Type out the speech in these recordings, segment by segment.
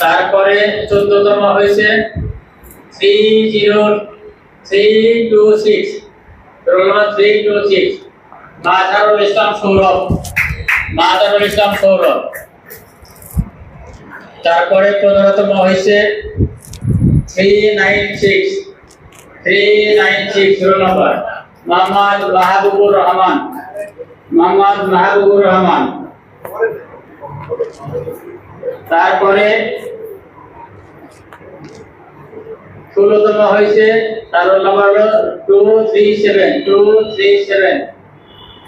তারপরে 14তম হয়েছে 30326, roll number 326 Mazharul ইসলাম সৌরভ, মাজারুল ইসলাম সৌরভ। তারপরে 15তম হয়েছে 396 রোল নম্বর মোহাম্মদ মাহবুবুর রহমান, মোহাম্মদ মাহবুবুর রহমান। তারপরে 16তম হয়েছে তার রোল নম্বর হলো 237,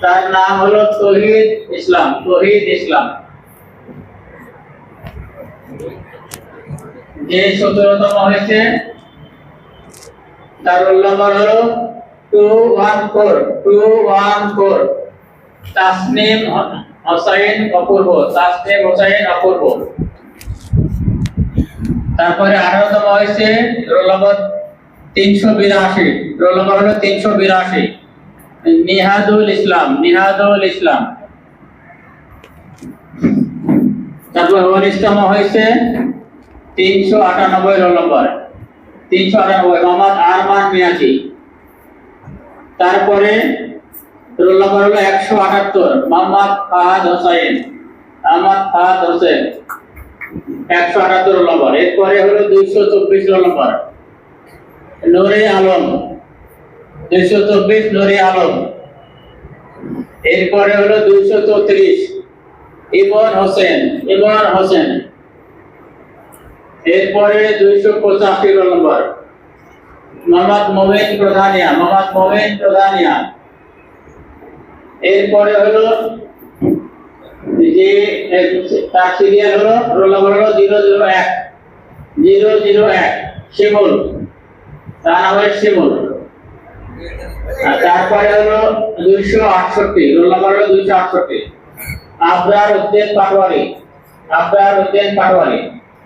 তার নাম হলো তৌহিদ ইসলাম, তৌহিদ ইসলাম। যে 17তম হয়েছে তার রোল নম্বর হলো 214, তাসনিম হোসাইন অপূর্ব, তাসনিম হোসাইন অপূর্ব। তারপরে 18তম হয়েছে রোল নম্বর 382, রোল নম্বর হলো 382 নিহাদুল ইসলাম, নিহাদুল ইসলাম। তারপর 19তম হয়েছে 398 রোল নম্বর 398 মোহাম্মদ আরমান মিয়াজি। তারপরে রোল নম্বর হলো 178 মোহাম্মদ ফাহাদ হোসেন, মোহাম্মদ ফাহাদ হোসেন 178 রোল নম্বর। এরপরে হলো 224 রোল নম্বর নূরে আলম, 224 নূরে আলম। এরপরে হলো 234 ইমন হোসেন, ইমন হোসেন। এরপরে 285 রোল নম্বর মোহাম্মদ মোমিন প্রধানিয়া, মোহাম্মদ মোমিন প্রধানিয়া। এরপরে হলো যে তার সিরিয়াল হলো রোল নম্বর হলো 001 শিমুল, তার নাম হলো শিমুল। তারপরে হলো 268 রোল নম্বর হলো 268 আবরার উদ্দিন পাটোয়ারি, আবরার উদ্দিন পাটোয়ারি।